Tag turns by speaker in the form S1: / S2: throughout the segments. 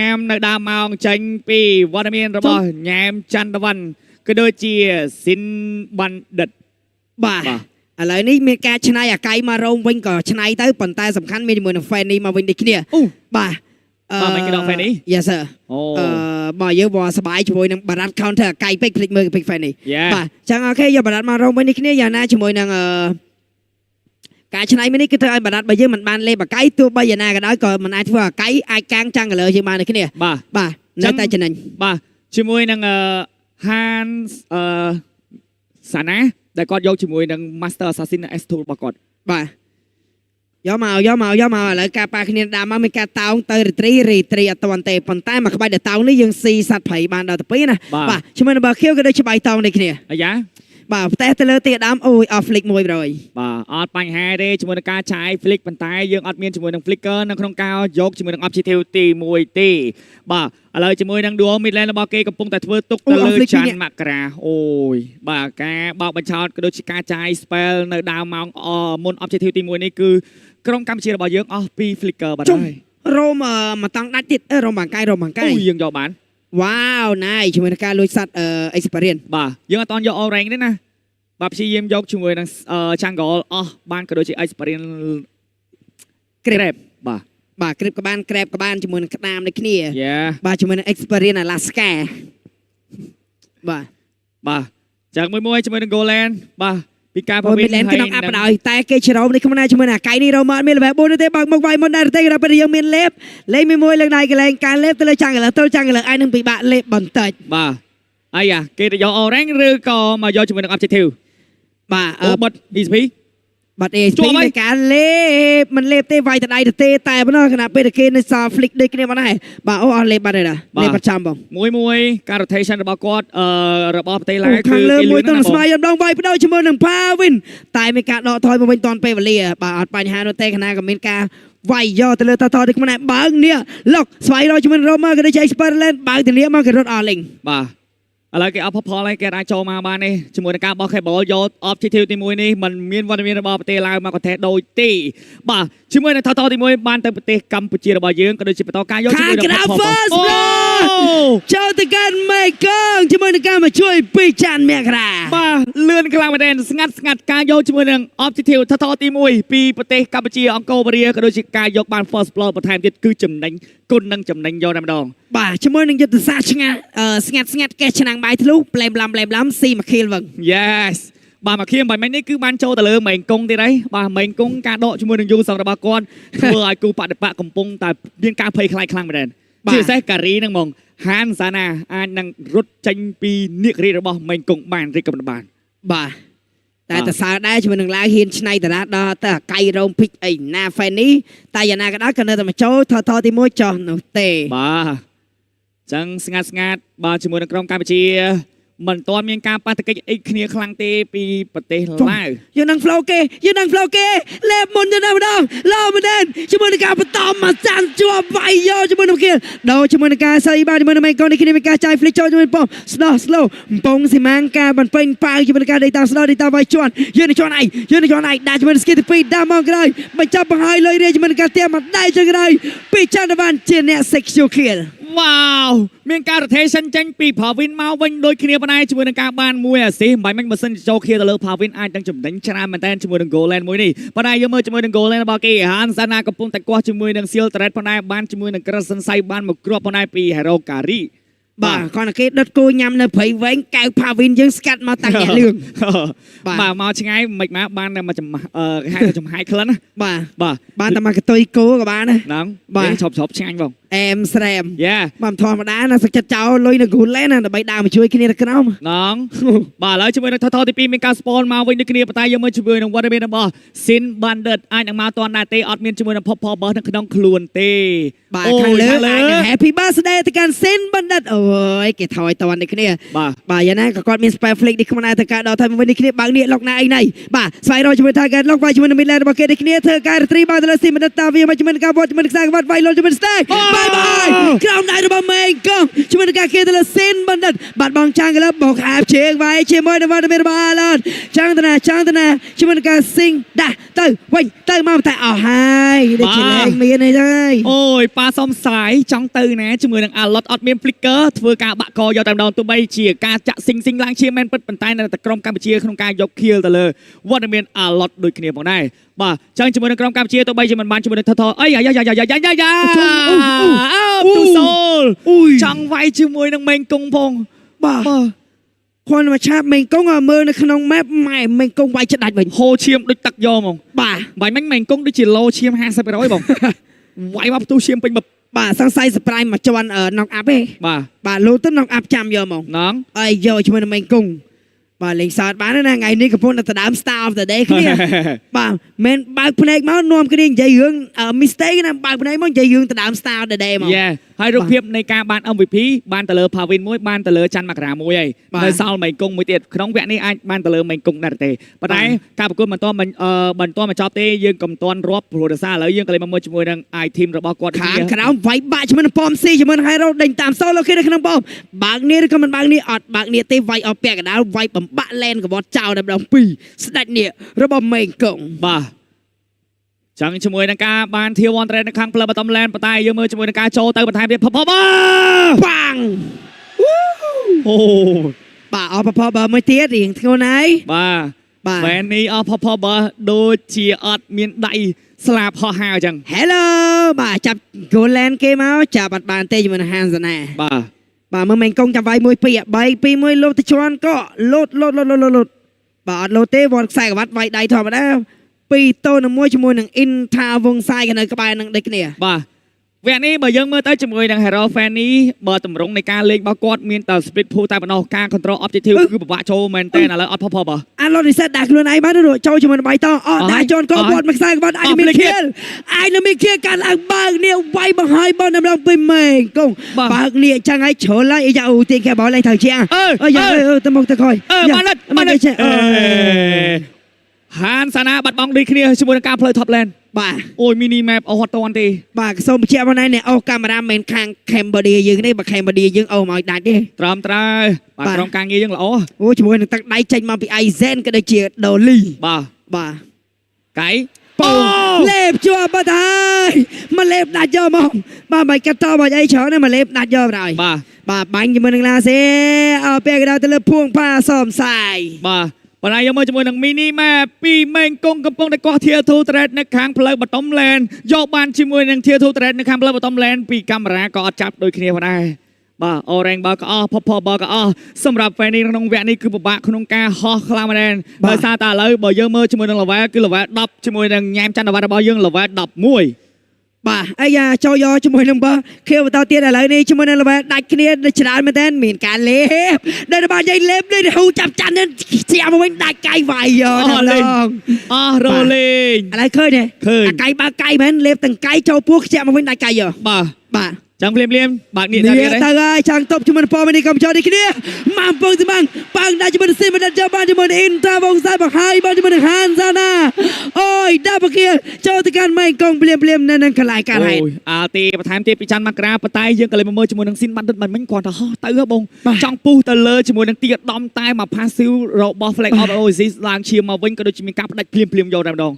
S1: emនៅដើមម៉ោងចេញពីវត្តមានរបស់ញ៉ែមច័ន្ទវណ្ណក៏ដូចជាស៊ីនបណ្ឌិត
S2: បាទឥឡូវនេះមានការឆ្នៃអាកៃមករោមវិញក៏ឆ្នៃទៅប៉ុន្តែសំខាន់មានជាមួយនឹង fan នេះមកវិញដូចគ្នាបាទ
S1: មិនគេដល់ fan នេះ
S2: Yes sir បាទយើងបើសប្បាយជាមួយនឹងបារ៉ាត់ counter អាកៃពេកភ្លេចមើលពេក fan នេះបាទចឹងអូខេយកបារ៉ាត់មករោមវិញនេះគ្នាយ៉ាងណាជាមួយនឹងការឆ្នៃនេះគឺធ្វើឲ្យបារ៉ាត់បើយើងមិនបានលេបអាកៃទោះបីយ៉ាងណាក៏ដោយក៏មិនអាចធ្វើអាកៃអាចកាងចាំងកលើយើងបានដូចគ្នាបាទនៅតែចំណេញ
S1: បាទជាមួយនឹងហានសាណាដែលគាត់យកជាមួយនឹង Master Assassin S Tool របស់គាត់
S2: បាទយកមកឥឡូវការប៉ាគ្នាដើមមកមានការតោងទៅរីអត់ទាន់ទេប៉ុន្តែមកក្បាច់ដែលតោងនេះយើងស៊ីសัตว์ព្រៃបានដល់ទៅពីណាបាទជាមួយនឹងបើខៀវក៏ដូចច្បាយតោងដូចគ្នា
S1: អាយ៉ា
S2: បាទផ្ទះទៅលើទីដើមអូយអស់ flick មួយប្រយ
S1: បាទអត់បញ្ហាទេជាមួយនឹងការឆាយ flick ប៉ុន្តែយើងអត់មានជាមួយនឹង flicker នៅក្នុងការយកជាមួយនឹង objective ទី1ទេបាទឥឡូវជាមួយនឹង dual mid lane របស់គេកំពុងតែធ្វើទុកទៅលើច័ន្ទមករាអូយបាទការបោកបញ្ឆោតក៏ដូចជាការចាយ spell នៅដើមម៉ោងមុន objective ទី1នេះគឺក្រុមកម្ពុជារបស់យើងអស់ពី flicker បាត់ហើយ
S2: រោមមកតង់ដាច់ទៀតរោមបាង្កាយ
S1: អូយយើងយកបាន
S2: វ៉ាវណៃជាមួយនឹងការលួចសัตว์ experience
S1: បាទយើងអត់តន់យក all rank ទេណាបាទព្យាយាមយកជាមួយនឹង jungle អស់បានក៏ដូចជា experience grab
S2: បាទ grab ក៏បាន grab ក៏បានជាមួយនឹងក្តាមដូចគ្នាបាទជាមួយនឹង experience Alaska
S1: បាទចឹងមួយជាមួយនឹង Goland បាទពីការប្រវិន
S2: ក្នុងអាប់បដោយតែគេច្រោមនេះក្នុងណាជាមួយនឹងអាកៃនេះរមអត់មានលេប4ទេបើកមកវាយមុនដែរទេក៏ពេលយើងមានលេបលេងមួយលើកដៃកលែងការលេបទៅលើចាំងកលើទៅចាំងកលើឯនឹងពិបាកលេបបន្តិច
S1: បាទអាយ៉ាគេទៅយក orange ឬក៏មកយកជាមួយនឹង objective
S2: បាទ
S1: បត់ ESP
S2: បាត់ ESP នៃការលេបមិនលេបទេវាយទៅដៃទៅទេតែប៉ុណ្ណោះខណៈពេលគេនៅសល់ flick ដូចគ្នាមកដែរបាទអូអស់លេបបាត់ហើយណាលេបបាត់ចាំបង
S1: មួយការ rotation របស់គាត់របស់ប្រទេសឡាវ
S2: គឺគេលឿនមួយទៅស្មាយដងវាយបដូរជាមួយនឹង Pavin តែមានការដកថយមកវិញតាន់ពេលវេលាបាទអត់បញ្ហានោះទេខណៈក៏មានការវាយយកទៅលើតទៅខ្លួនឯងបើងនេះលុកស្វ័យរកជាមួយ Romer ក៏ដូចជា Experiment បើងទៅនេះមកគេរត់អស់លេង
S1: បាទឥឡូវគេអត់ផលហើយគេអាចចូលមកបានទេជាមួយនឹងការបោះ cable យក objective ទី1នេះมันមានវត្តមានរបស់ប្រទេសឡាវមកកទេដូចទេបាទជាមួយនឹងតទី1បានទៅប្រទេសកម្ពុជារបស់យើងក៏ដូចជាបន្តការយកជាមួយនឹង
S2: ចូលទៅកាន់មេកងជាមួយនឹងការមកជួយពីច័ន្ទមករា
S1: បាទលឿនខ្លាំងមែនទែនស្ងាត់ការយកជាមួយនឹង objective តទី1ពីប្រទេសកម្ពុជាអង្គរវេរីក៏ដូចជាការយកបាន first blood បន្ថែមទៀតគឺចំណេញគុណនឹងចំណេញយកតែម្ដង
S2: បាទជាមួយនឹងយុទ្ធសាស្ត្រស្ងាត់កេះឆ្នាំងបាយធ្លុះប្លែមឡាំស៊ីមកខៀលវឹង
S1: Yes បាទមកខៀមបាយមិញនេះគឺបានចូលទៅលើម៉េងកុងទៀតហើយបាទម៉េងកុងការដកជាមួយនឹងយូសងរបស់គាត់ធ្វើឲ្យគូបដិបកកំពុងតែមានការភ័យខ្លាចខ្លាំងមែនទែនជាពិសេសការីហ្នឹងហ្មងហានសាណាអាចនឹងរត់ចេញពីនាគរីរបស់ម៉េងកុងបានរីកកំណត់បាន
S2: បាទតែតសើដែរជាមួយនឹងឡាវហ៊ានឆ្នៃតារាដល់ទៅអាកៃរោមភិកអីណាហ្វេននេះតែយ៉ាងណាក៏ដោយក៏នៅតែមកចូលថទី1ចោះនោះទេ
S1: បាទចឹងស្ងាត់បាទជាមួយនឹងក្រុមកម្ពុជាមិនទាន់មានការប៉ះទង្គិចអីគ្នាខ្លាំងទេពីប្រទេសឡាវ
S2: យើងនឹង flow គេលេបមុនទៅម្ដងឡូមែនទេជាមួយនឹងការបន្តមកចាន់ជាប់វាយយកជាមួយនឹងគេដោជាមួយនឹងការសៃបាទជាមួយនឹងមេកូននេះគ្នាមានការចាយ flick ចូលជាមួយប៉ុម slow ពងស៊ីម៉ាងការបន្ពេញប៉ៅជាមួយនឹងការដេកតាម slow ដេកតាមវាយជាន់យើងនឹងជាន់ឯងដាក់ជាមួយនឹង skill ទី2ដាក់មកក្រោយបញ្ចប់បង្ហើយលុយរាជាមួយនឹងការទៀមមកដៃចុងក្រោយពីច័ន្ទវណ្ណជាអ្នក secure kill
S1: វ៉ាវមានការ rotation ចេញពី Pavin មកវិញដូចគ្នាប៉ុណ្ណេះជាមួយនឹងការបានមួយអាស៊ីមិនបាច់មិនសិនចូលគ្នាទៅលើ Pavin អាចនឹងចំណេញច្រើនមែនតើជាមួយនឹង Goland មួយនេះប៉ុន្តែយើងមើលជាមួយនឹង Goland របស់គេហានសាណាកំពុងតែគាស់ជាមួយនឹង Seal Threat ប៉ុន្តែបានជាមួយនឹង Crescent Sight បានមកគ្រាប់ប៉ុន្តែពី Hero Kari
S2: បាទគាត់គេដុតគោញ៉ាំនៅព្រៃវែងកៅ Pavin យើងស្កាត់មកតាំងអ្នកលឿង
S1: បាទមកឆ្ងាយមិនមកបានតែមកគេហៅចំហាយក្លិនណា
S2: បាទបានតែមកកតុយគោក៏បានណា
S1: ហ្នឹងបាទឈប់ឆ្ងាញ់បង
S2: អែមស្រែមបាទធម្មតាណាសឹកចិត្តចោលលុយនៅ Goland ណាដើម្បីដើរមកជួយគ្នានៅក្រោម
S1: ហ្នឹងបាទឥឡូវជាមួយនឹងថតទី2មានការ spawn មកវិញដូចគ្នាប៉ុន្តែយើងមើលជាមួយនឹងវត្តមានរបស់ Sin Bandit អាចនឹងមកតន់ដែរទេអត់មានជាមួយនឹង Pop របស់នៅក្នុងខ្លួនទេ
S2: បាទខាងលើអាចនឹង Happy Birthday ទៅកាន់ Sin Bandit ដិតអូយគេថយតនេះគ្នា
S1: បាទ
S2: បាទយ៉ាងណាក៏គាត់មាន spare flick នេះខ្លួនឯងទៅការដល់ថយមួយនេះគ្នាបើកនេះលុកណាអីណៃបាទស្វែងរកជាមួយ target លុកវាយជាមួយនឹង midland របស់គេនេះគ្នាធ្វើការ retreat បានទៅលើស៊ីមិនតាវាមកជាមួយនឹងការវត្តជាមួយនឹងខ្សែក្បាត់វាយលុនជាមួយ stack បាយបាយក្រោមដៃរបស់មេងកងជាមួយនឹងការគេទៅលើស៊ីនបណ្ឌិតបាត់បង់ចាំងក្លឹបមកអាបជើងវាយជាមួយនឹងវត្តមានរបស់អាឡនចាំងតាណាជាមួយនឹងការស៊ីងដាស់ទៅវិញទៅមកតែអស់ហើយដូចជាលែងមានអីហើយ
S1: អូយប៉ាសំសាយចង់ទៅណាជាមួយនឹងអាឡុតអត់មាន flicker ធ្វើការបាក់កយកតែម្ដងទោះបីជាការចាក់ស៊ីងឡើងជាមែនពិតប៉ុន្តែនៅតែក្រុមកម្ពុជាក្នុងការយកខៀលទៅលើវត្តមានអាឡុតដូចគ្នាផងដែរបាទចឹងជាមួយនឹងក្រុមកម្ពុជាទោះបីជាមិនបានជាមួយនឹងថថអីយ៉ាទូសូលចង់វាយជាមួយនឹងមេងកុងផង
S2: បាទគាត់មកឆាបមេងកុងឲ្យមើលនៅក្នុង map ម៉ែមេងកុងវាយឆ្ដាច់វិញ
S1: ហូរឈាមដូចទឹកយកហ្មង
S2: បាទ
S1: បាញ់មិញមេងកុងដូចជាឡូឈាម 50% បងវាយមកផ្ទុះឈាមពេញ
S2: បាទសង្ស័យ surprise មកជាន់ knock up ទេបាទលោទៅ knock up ចាំយកហ្មង
S1: ណង
S2: អីយកជាមួយនឹងមេងកុងបាទលេងសើចបានណាថ្ងៃនេះកំពុងតែដើម star of the day គ្នាបាទមិនបើកភ្នែកមកនាំគ្នានិយាយរឿង mistake ណាបើកភ្នែកមកនិយាយរឿងទៅដើម star of the day មក
S1: ហើយរូបភាពនៃការបាន MVP បានទៅលើ Pavin មួយបានទៅលើច័ន្ទមករាមួយហើយនៅសល់មេងកុងមួយទៀតក្នុងវគ្គនេះអាចបានទៅលើមេងកុងដែរទេប៉ុន្តែការប្រកួតមិនទាន់បញ្ចប់ទេយើងកុំទាន់រាប់ព្រោះដោយសារឥឡូវយើងក៏លេងមកមើលជាមួយនឹង i team របស់គាត់
S2: ខាងក្រោមវាយបាក់ជាមួយនឹងប៉មស៊ីជាមួយនឹង Hero ដេញតាម solo គេនៅក្នុងប៉មបើកនេះឬក៏មិនបើកនេះអត់បើកនេះទេវាយឲ្យពាក់កណ្ដាលវាយបំបាក់លែនកបត់ចោលតែម្ដងពីរស្ដេចនេះរបស់មេងកុង
S1: បាទចឹងជាមួយនឹងការបានធាវ៉ាន់ត្រេននៅខាងផ្លូវបតំឡែនប៉ុន្តែយើងមើលជាមួយនឹងការចូលទៅបន្ថែមទៀតផប
S2: បាំង
S1: អូ
S2: បាទអស់ផបមួយទៀតរៀងធ្ងន់ហើយ
S1: បាទមែននេះអស់ផបដូចជាអត់មានដៃស្លាបហោះហើរចឹង
S2: Hello បាទចាប់ Golan គេមកចាប់អត់បានទេជាមួយនឹងហានសាណាបាទមើលមេងកុងចាំវាយមួយពីរ3 2 1លោតទៅជន់ក៏លោតបាទអត់លោតទេវត្តខ្សែក្បាត់វាយដៃធម្មតា2-1ជាមួយនឹង Inta វងសាយនៅក្បែរនឹងដូចគ្នា
S1: បាទវគ្គនេះបើយើងមើលទៅជាមួយនឹង Hero Fanny បើតម្រង់នៃការលេងរបស់គាត់មានតែ split pool តែប៉ុណ្ណោះការ control objective គឺពិបាកចូលមែនតើឥឡូវអត់ផប
S2: អាឡូ reset ដាក់ខ្លួនឯងបានចូលជាមួយនឹងបៃតងអត់ដាក់ជន់ក៏វត្តមួយខ្សែក្បាត់អាចមានខៀលកាត់ឡើងបើកនេះវាយបង្ហើយបនម្ដងពីមេងកុងបើកនេះចឹងហើយជ្រុលហើយយ៉ាអូទីគេបោះឡើងត្រូវជាយ៉ាទៅមកទៅខ້ອຍ
S1: បានហានសាណាបាត់បង់ដូចគ្នាជាមួយនឹងការផ្លូវ top lane
S2: បាទ
S1: អូយ mini map អស់អត់តាន់ទេ
S2: បាទសូមបញ្ជាក់បងណែនេះអូកាមេរ៉ាមិនខាង Cambodia យើងទេបើ Cambodia យើងអូមកដាច់ទេ
S1: ត្រឹមត្រូវបាទក្រុមការងារយើងល្អ
S2: អូជាមួយនឹងទឹកដៃចេញមកពី Aizen ក៏ដូចជា Dolly បាទ
S1: កៃ
S2: ពងលេបជាប់បាត់ហើយមកលេបដាច់យកមកបាទមិនកាត់តបាច់អីច្រើនទេមកលេបដាច់យកបណ្ដោយបាទបាញ់ជាមួយនឹងឡាសេអើពេលគេដល់ទៅលើភួងផាសំសាយ
S1: បាទបណ្ដាយកមកជាមួយនឹង mini map ពីមេងកុងកំពុងតែកោះ tier 2 thread នៅខាងផ្លូវបតំឡែនយកបានជាមួយនឹង tier 2 thread នៅខាងផ្លូវបតំឡែនពីកាមេរ៉ាក៏អត់ចាប់ដូចគ្នាផងដែរបាទ orange បើក៏អស់ purple បើក៏អស់សម្រាប់ fan នេះក្នុងវគ្គនេះគឺពិបាកក្នុងការហោះខ្លាំងមែនដោយសារតែឥឡូវបើយើងមើលជាមួយនឹង level គឺ level 10ជាមួយនឹងញ៉ែមច័ន្ទវត្តរបស់យើង level 11
S2: បាទអាយ៉ាចូលយកជាមួយនឹងបើខៀវបន្តទៀតឥឡូវនេះជាមួយនឹង level ដាច់គ្នាច្រើនមែនតើមានការលេបដែលបាច់យាយលេបនេះហ៊ូចាប់ចាន់ជាមកវិញដាច់កាយវាយយកដល់
S1: អស់រលេង
S2: ឥឡូវឃើញទេអាកាយបើកាយមែនលេបទាំងកាយចូលពោះខ្ជាក់មកវិញដាច់កាយយកបាទ
S1: ចាំភ្លាមបើកនេះ
S2: ទៅហើយចាំតបជាមួយនឹងប៉មនេះកំចោនេះគ្នាមកពងស្មាំងប៉ាំងដាច់ជាមួយនឹងស៊ីមិនដាច់យកបានជាមួយនឹង Inta វងសាយបង្ហាយបានជាមួយនឹងហានសាណាអូយដាប់គៀចូលទៅកាន់មេងកុងភ្លាមនៅនឹងកន្លែងការហេតុ
S1: អាទីបន្ថែមទៀតពីច័ន្ទមករាប៉ុន្តែយើងក៏លេងមើលជាមួយនឹងស៊ីនបាត់ដិតមិញគាត់ទៅហោះទៅហ៎បងចង់ពុះទៅលើជាមួយនឹងទីឧត្តមតែមក passive របស់ Flag of Oasis ឡើងឈាមមកវិញក៏ដូចជាមានការផ្ដាច់ភ្លាមយកតែម្ដង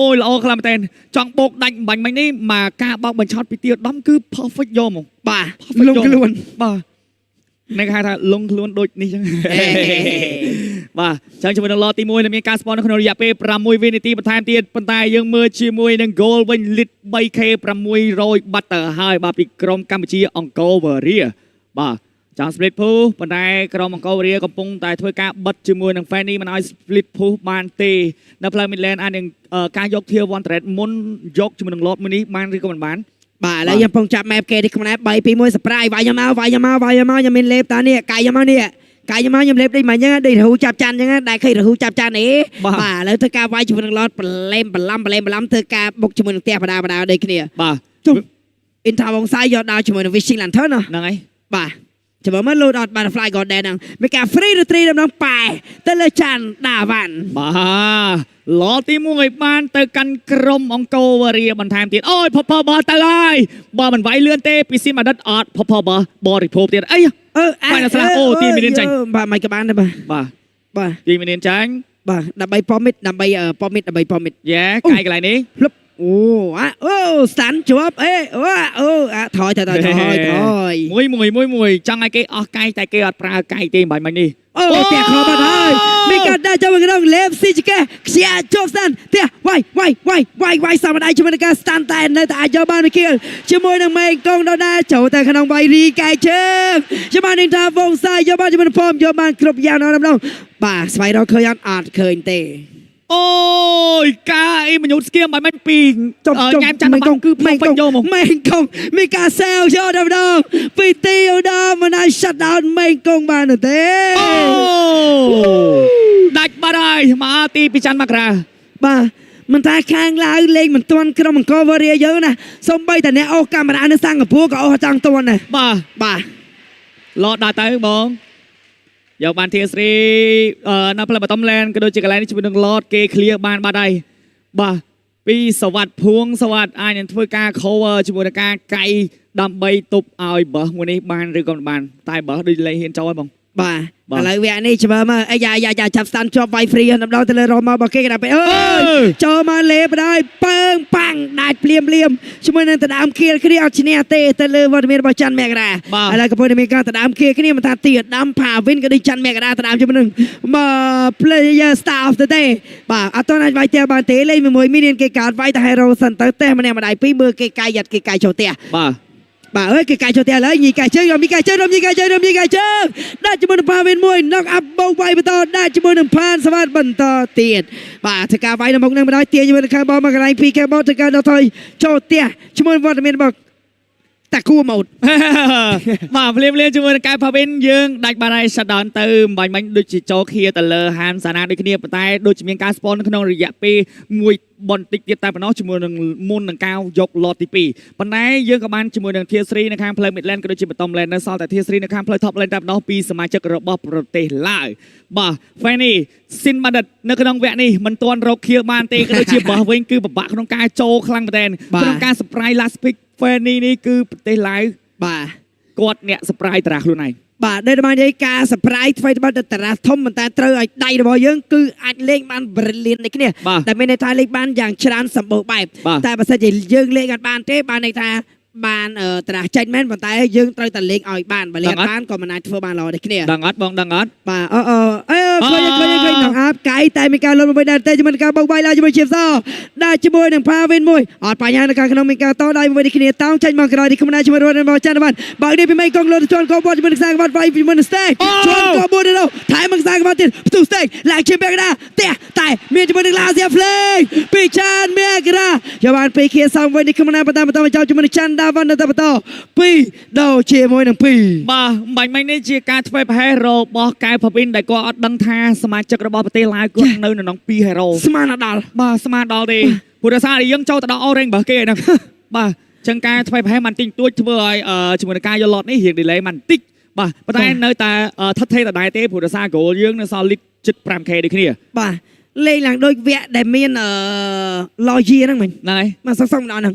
S1: អូយល្អខ្លាំងមែនតើចង់បោកដាច់បាញ់មិញនេះមកការបោកបញ្ឆោតពីទីឧត្តមគឺ perfect យកហ្មង
S2: បាទលងខ្លួន
S1: បាទអ្នកហៅថាលងខ្លួនដូចនេះចឹងបាទចឹងជាមួយនឹងឡទី1មានការ spawn នៅក្នុងរយៈពេល6វិនាទីបន្ថែមទៀតប៉ុន្តែយើងមើលជាមួយនឹង goal វិញ lit 3k 600 បាត់ទៅហើយបាទពីក្រុមកម្ពុជាអង្គរវរាបាទចង់ split pool ប៉ុន្តែក្រុមអង្គរវរាកំពុងតែធ្វើការបិទជាមួយនឹង Fanny មិនឲ្យ split pool បានទេនៅផ្លូវ midland អាចនឹងការយក tier 1 thread មុនយកជាមួយនឹង lot មួយនេះបានឬក៏មិនបាន
S2: បាទឥឡូវខ្ញុំកំពុងចាប់ map គេនេះខ្មែរ3 2 1 surprise វាយខ្ញុំមកខ្ញុំមានលេបតានេះកាយខ្ញុំមកនេះកាយខ្ញុំមកខ្ញុំលេបដូចមិនអញ្ចឹងដូចរហូចាប់ចាន់អញ្ចឹងដែរឃើញរហូចាប់ចាន់នេះបាទឥឡូវធ្វើការវាយជាមួយនឹង lot ប្រឡែមធ្វើការបុកជាមួយនឹងផ្ទះបដាដូចគ្នា
S1: បាទ
S2: Inta វងសាយយកដល់ជាមួយនឹង Wishing Lantern
S1: ហ្នឹងហើយ
S2: បាទ จะบอกมันโหลดออดบัตรฟลายก่อนแดนนังมีการฟรีดนตรีดำน้ำไปแต่ละจันดาวัน
S1: บ่าล้อตีมวยบ้านเตอกันกรมองโกวเรียบันทามเตียนโอ้ยพอบอตะไลบ่มันไหวเลื่อนเตปิซิมาดัดออดพอบริโภคเตียนเอ้ยไปนะสละโอ้ตีไม่เนียนจัง
S2: บ่ไม่กระบาลนะบ่
S1: บ่ตีไม่เนียนจัง
S2: บ่ดับใบปอมิดดับใบปอมิดดับใบปอมิด
S1: แย่ไกลกันไรนี้
S2: ลุบโอ้สันจวบถอย
S1: มวยจังไอเกออกไกลแต่เกอดปลาไกลตีใบมันนี่
S2: เตียขอมาได้มีการได้เจ้ามันก็ต้องเล็บซิจิเกะเสียจบสันเตียไวสามันได้ชมันการสแตนแต่ในแต่ยาบ้านเคียร์ชั่วโมงนึงไม่กองดาวได้เจ้าแต่ขนมใบรีไก่เชิงชั่วโมงนึงทางวงซ้ายยาบ้านชั่วโมงพร้อมยาบ้านครบยาวนอนน้ำบ่าสไปเราเคยยันอาจเคยเตะ
S1: โอ้ยกาไอมันยุดสเกียมมันปีง
S2: จบ
S1: งานจันทร์มันคือไม่กง
S2: ไม่กงมีการเซลชอดำไปตีเอาดำมันได้ชัดดาวไม่กงบ้านเต้
S1: ดักมาได้มาตีปิจันมากรา
S2: บ่ามันตาข้างลายเล็งมันตัวนกระมันก็วารีเยอะนะสมใบแต่เนี้ยเอาการมันอันนั้นสร้างกับพวกก็เอาจังตัวน่ะบ่
S1: ารอดได้บองยาวบานเทียสรีนับพลังบัตตอมแลนด์ก็โดยจิกอะไรนี่จะเป็นลอดเกเคลียบานบาได้บ่าปีสวัสดิ์พวงสวัสดิ์อันทวีการเขาจมูกการไก่ดำใบตุบเอาบ่วันนี้บานหรือก่อนบานตายบ่โดยเลยเห็นเจ้าไอ้บอง
S2: บ่อะไรเวียนี่ใช่ไหมมาอย่าจับสันชอบไฟฟรีน้ำเราแต่เลยรอมาบอกเก่งกันไปเจอมาเละไปได้เปิ้งปังได้เปลี่ยมช่วยนั่นแต่ดามเคียร์ขึ้นเอาชนะเตะแต่เลยวันเมียนบอจันแมกระอะไรก็พอในเมกาแต่ดามเคียร์ขึ้นมาทาเตียดดามผ่าวินก็ได้จันแมกระแต่ดามช่วยนึงมาเพลย์สตาร์ฟเตะบ่าตอนนั้นไว้เตะบานเตะเลยมีมวยมิเนียนเกย์การไว้แต่ให้เราสันเตะมาเนี่ยมาได้ปีมือเกย์กายหยัดเกย์กายโชเตะบ่าเกย์กายโชเตะเลยยีกายเชิงมีกายเชิงได้จมูกพาเป็นมวยน็อกอัพเบาไวไปต่อได้จมูกพานสวัสดิ์บรรทเตียดบ่าถกาไว้นำบกนั่งมาได้เตียอยู่บนคาร์บอลมากระไรพีแคบอลถกาดาวถอยโชเตียจมูกวอดเมนบอกตะคู่หมด
S1: มาเรียนจมูกกายพาเป็นยืงได้มาได้สะดอนเติมใบมันดูจิโจเคียแต่เลอฮันสานาด้วยขี้ปตายดูจิมีการสปอนขนมระยะปีมวยบอลติดตายปนอจมูกหนึ่งมุนหนึ่งก้าวยกลอติปีปนายยืงกับมันจมูกหนึ่งเทียสรีนะครับเพลย์มิดแลนด์ก็ดูจิบัตตอมแลนด์นะซอลแต่เทียสรีนะครับเพลย์ท็อปแลนด์แต่ปนอปีสมาชิกระบบโปรเตล่าบ่าแฟนี่ซินมาดัดนักขนมแวะนี่มันตัวเราเคียมันเตก็ดูจิบ่าเวงคือบ่าขนมกายโจคลังประเด็นขนมกายสปรายลาสพิกแฟนี่คือเตไล
S2: บ่
S1: ากดเนี่ยสปรายตราครูไหน
S2: บ่าได้มาในการสปรายไฟบ้านตราทมมันแต่เตยได้ระบายยังคืออัดเล่งมันบริเลียนในนี้แต่ไม่ในทางเล่งบ้านอย่างชราญสมบูรณ์แบบแต่ภาษาจีนยังเล่งกันบ้านเต้บ้านในทางบ้านตราใจแม่นมันแต่ยังเตยแต่เล่งเอาอีกบ้านบริเลียนบ้านก็มันนายทั่วบ้านเราในนี้
S1: ดังอัดบองดังอัด
S2: บ่าเคยหนังอัพไก่แต่มีการลดไปได้แต่จะมันการบอกใบลาจะมาเชียร์ซ้อได้จมูกหนึ่งพาเวนมวยอดไปยังในการขนมมีการต่อได้มาในนี้ต้องใช้มังกรที่ขมันจะมาโดนบอลจันทร์วันบางเดือนเป็นไม่กองโลดชนกอบอลจะมันสร้างบัตรไฟมันสเต็กชนกอบอลเราถ่ายมันสร้างบัตรติดประตูสเต็กหลังเชียร์เบกนาเตะตายเมียจะมาดึงลาเสียเพลงปีชันเมกนาอย่าบานไปเคียร์ซ้ำไว้ในขมันประตามเจ้าจะมันชันดาวันตะประตูปีดาวเชียร์มวยหนึ่งปี
S1: บ่ใบไม้ในเชียร์การไฟแพ้โรบอกกายพบินได้ก็ดังท่าสมาชิกระบบประเทศลายก็เนินน้องปีให้เรา
S2: สมาร์ทดอล
S1: บ่สมาร์ทดอลดีผู้รักษาดียังเจ้าตะดอเร่งบ่เกย์นะบ่จังการไฟแพ้มันติ้งตัวเฉยจมูกกายยอลอดนี่เห็นดีเลยมันติ๊กบ่ประเทศเนยแต่ทัดเทแต่ได้เต้ผู้รักษาโกยังในซอลิดจุดปรามเคดีขึ้นเนี่ย
S2: บ่เล่หลังโดยแวะแต่เมียนลอยยีนั่งมัน
S1: ไหน
S2: มาส่งนอนหนึ่ง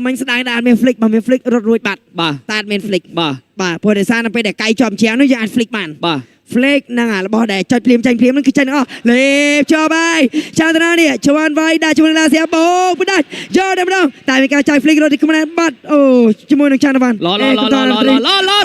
S2: มันแสดงด่านเมนฟลิกมาเมนฟลิกรถรวยบัดตาดเมนฟลิกผู้โดยสารนั่นไปแต่ไกลจอมเชียงนู่นยังอันฟลิกมันเฟลกนางแล้วบอกได้จัดเปลี่ยนนั่นคือจันเล็บชอบไปชาตนาเนี่ยชวนไว้ได้ชวนลาเสียโบกไม่ได้ยอดดำดำแต่มีการจ่ายฟลิกรถที่ขมันบัดโอ้ชมวยหนึ่งชาตวัน
S1: รอ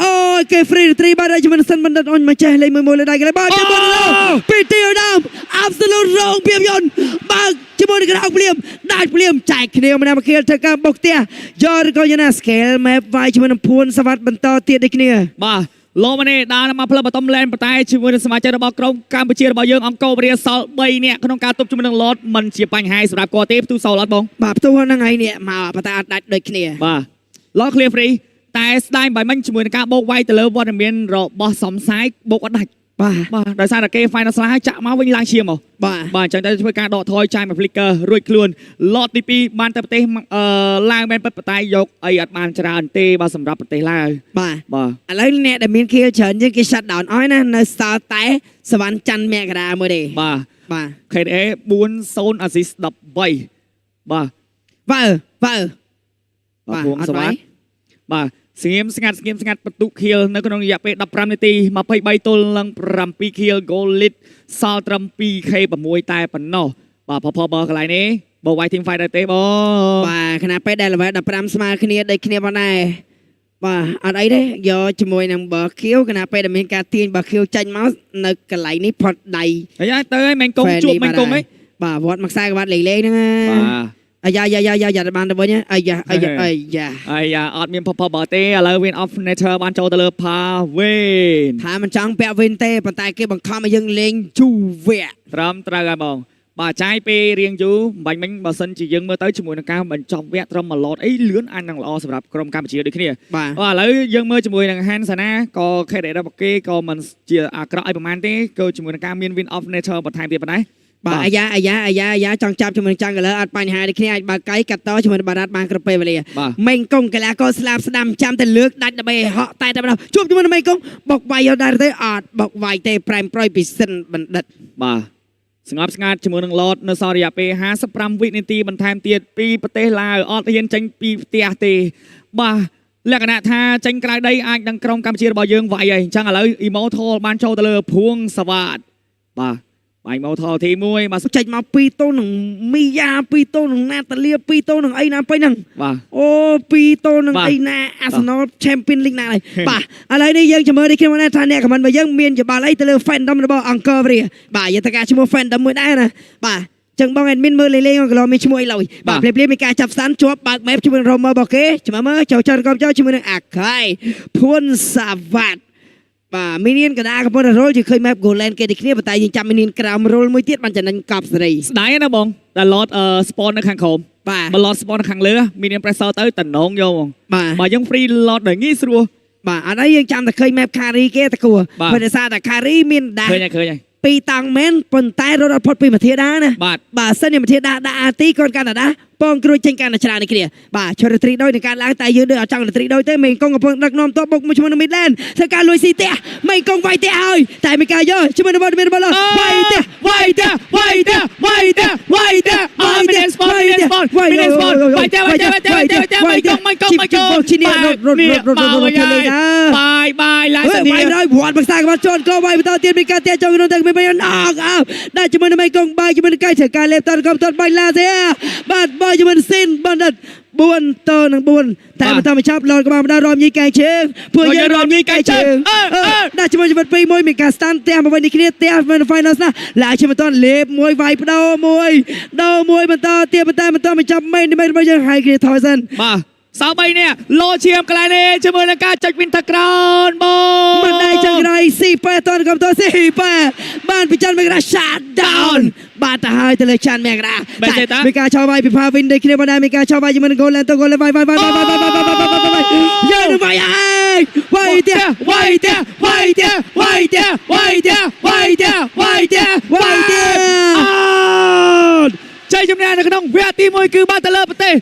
S2: โอ้เกฟรีตรีบัดได้ชมวยสันบันดัดอ่อนมาเจเลยมือโมเลยได้กันเลยบัดชมวยเราปีเตียวดำอับสลูดรงเปียบยนบักชมวยกระเอาเปลี่ยนได้เปลี่ยนจ่ายเดียวมันมาเคียร์เธอการบกเตียยอดก็ยันสเกลแมปไว้ชมวยน้ำพูนสวัสดิ์บรรทเตียได้กันเนี่ย
S1: บ้าโลมาเนี่ยดามาเพลย์บัตตอมแลนด์ปตายชิมวยสมาชิกระบบกรมการประเชียระบบยังองโกเรียสอลใบเนี่ยขนมการตุบจุ่มหนึ่งรถมันเชียปัญหาสำหรับกอเทปตู้โซลรถบง
S2: บ่าตู้เขานั่งไงเนี่ยมาปตาได้โดยเคลียร์
S1: บ่าล้อเคลียร์ฟรีแต่ได้ใบมันชิมวยการโบกไว้แต่เลิฟวันเมียนรอบอสสมไซด์โบกอัดดัก
S2: បាទ
S1: បាទដោយសារតែគេ final slide ចាក់មកវិញឡើងឈាមមក
S2: បាទ
S1: បាទអញ្ចឹងទៅធ្វើការដកថយចាយមក flicker រួចខ្លួន lot ទី2បានទៅប្រទេសឡើងមែនពិតតែយកអីអត់បានច្រើនទេបាទសម្រាប់ប្រទេសឡាវ
S2: បាទ
S1: បាទ
S2: ឥឡូវអ្នកដែលមាន kill ច្រើនជាងគេ shut down អស់ណានៅសល់តែសវណ្ណច័ន្ទមករាមួយទេ
S1: បាទ
S2: បាទ
S1: KDA 4-0 assist 13បាទ
S2: វ៉ើវ៉ើ
S1: បាទ
S2: អត់
S1: សវ
S2: វា
S1: ណ្
S2: យ
S1: ណបាទស្ងៀមស្ងាត់បន្ទុក kill នៅក្នុងរយៈពេល15នាទី23ទល់នឹង7 kill goal lead សល់ត្រឹម 2k 6តែប៉ុណ្ណោះបាទផបកន្លែងនេះបើវាយ team fight ដែរទេបង
S2: បាទខណៈពេលដែល level 15ស្មើគ្នាដូចគ្នាផងដែរបាទអត់អីទេយកជាមួយនឹងបើខៀវខណៈពេលដែលមានការទាញបើខៀវចាញ់មកនៅកន្លែងនេះផុតដៃ
S1: ហើយទៅហើយមែនកុំជួបមែនកុំអី
S2: បាទវត្តមកខ្សែក្បាត់លេងហ្នឹង
S1: បាទ
S2: អាយ៉ាបានទៅវិញអាយ៉ា
S1: អាយ៉ាអត់មានផបទេឥឡូវ win of nature បានចូលទៅលើ Pavin
S2: ថាមិនចង់ពាក់វិញទេប៉ុន្តែគេបង្ខំឲ្យយើងលេងជូវៈ
S1: ត្រឹមត្រូវហើយបងបាទចាយពេលរៀងយូរបាញ់មិញបើសិនជាយើងមើលទៅជាមួយនឹងការបញ្ចប់វគ្គត្រឹម1ឡតអីលឿនអាចនឹងល្អសម្រាប់ក្រុមកម្ពុជាដូចគ្នា
S2: បាទ
S1: ឥឡូវយើងមើលជាមួយនឹង Hansana ក៏ KDA របស់គេក៏មិនជាអាក្រក់អីប្រហែលទេក៏ជាមួយនឹងការមាន win of nature បន្ថែមទៀតប៉ុណ្ណេះ
S2: បាទអាយ៉ាចង់ចាប់ជាមួយនឹងចង់កលអត់បញ្ហាដូចគ្នាអាចបើកៃកាត់តជាមួយនឹងបារ៉ាត់បានគ្រប់ពេលវេលាមេងកុងកីឡាករស្លាប់ស្ដាំចាំតែលើកដាច់ដើម្បីហក់តែម្ដងជួបជាមួយនឹងមេងកុងបុកវាយយកដែរទេអត់បុកវាយទេប្រែមប្រយពីសិនបណ្ឌិត
S1: បាទស្ងប់ស្ងាត់ជាមួយនឹង Lord នៅសល់រយៈពេល55វិនាទីបន្ថែមទៀតពីប្រទេសឡាវអត់ហ៊ានចេញពីផ្ទះទេបាទលក្ខណៈថាចេញក្រៅដីអាចនឹងក្រុមកម្ពុជារបស់យើងវាយហើយអញ្ចឹងឥឡូវ Immortal បានចូលទៅលើភួងសវ៉ាតបាទបាយ Immortal ទី1បាទ
S2: ចេញមក2តូននឹងមីយ៉ា2តូននឹងណាតាលី2តូននឹងអីណាពេញហ្នឹង
S1: បាទ
S2: អូ2តូននឹងអីណា Arsenal Champion League ណាហើយបាទឥឡូវនេះយើងចាំមើលនេះគ្នាថាអ្នកខមមិនរបស់យើងមានច្បល់អីទៅលើ fandom របស់ Angkor Varia បាទយើងទៅការឈ្មោះ fandom មួយដែរណាបាទចឹងបង admin មើលលេងកន្លងមានឈ្មោះអីឡើយបាទភ្លាមៗមានការចាប់ស្តាន់ជាប់បើក map ជាមួយនឹង Romer របស់គេចាំមើលចូលចរកំចោជាមួយនឹង Akai ភួនសាវ៉ាត់បាទមីនៀនកដាកំពុងតែរលជាឃើញ map Goland គេដូចគ្នាប៉ុន្តែយើងចាំមីនៀនក្រោមរលមួយទៀតបានចំណេញកប់សេរី
S1: ស្ដាយណាបងតែ Lord spawn នៅខាងក្រោម
S2: បាទ
S1: បើ Lord spawn នៅខាងលើមាន pressure ទៅតំណងយកបង
S2: បាទ
S1: បើយើង free Lord ដែលងាយស្រួល
S2: បាទអត់អីយើងចាំតែឃើញ map carry គេតែគួរ
S1: បាទ
S2: ព្រោះដោយសារតែ carry មានដាស់
S1: ឃើញហើយ
S2: ពីរតង់មែនប៉ុន្តែរត់អត់ផុតពីមធាដាណា
S1: បាទ
S2: បាទសិនជាមធាដាដាក់អាទីគាត់កាន់តែដាស់ពងគ្រួចចេញកាន់តែច្រើននេះគ្នាបាទឈុតរត្រីដោយនឹងការឡើងតែយើងដូចអត់ចង់រត្រីដោយទេមេងកុងកំពុងដឹកនាំតបបុកមួយឈ្មោះនៅ Midland ធ្វើការលួចស៊ីផ្ទះមេងកុងវាយផ្ទះហើយតែមានការយកជាមួយនឹងមានបាល់វាយផ្ទះវាយផ្ទះវាយផ្ទះវាយផ្ទះវាយផ្ទះមីនស្ពតមីនស្ពតវាយផ្ទះវាយផ្ទះមេងកុងឈីនេះរត់
S1: បាយឡើងទៅ
S2: វាយហើយវត្តមកសាកបាត់ជន់ក៏វាយបន្តទៀតមានការទាក់ចង់ក្នុងទឹកមានបានអោដាក់ជាមួយនឹងមេងកុងបាយជាមួយនឹងកៃធ្វើការលេបតតកំតតបាញ់ឡាទេបាទបាយជាមួយនឹងស៊ីនបណ្ឌិត4តនឹង4តែបន្តមកចាប់លនក្បាលម្ដងរំញីកែជើងពួកយើងរំញីកែជើងដាក់ជាមួយជីវិត2-1មានការស្តាន់ផ្ទះមកវិញនេះគ្នាផ្ទះនៅ final ណាឡាយជាបន្តលេបមួយវាយបដោមួយដោមួយបន្តទៀតបន្តមកចាប់មេនរបស់យើងហើយគ្នាថយសិន
S1: បាទសៅ3នេះលោឈាមកន្លែងនេះជាមួយនឹងការចុច winter crown បង
S2: មិនដៃចង្រៃស៊ីប៉ែតនកំតស៊ីប៉ែបានពិចារណា shut down បាទទៅហើយទៅលើចាន់មេក្រាមានការឆោវាយពីផាវិនដូចគ្នាបណ្ដាមានការឆោវាយជាមួយនឹង Goland ទៅ Goland វាយយើងនឹងវាយហើយវាយទៀត
S1: ជ័យជំនះនៅក្នុងវគ្គទី1គឺបានទៅលើប្រទេស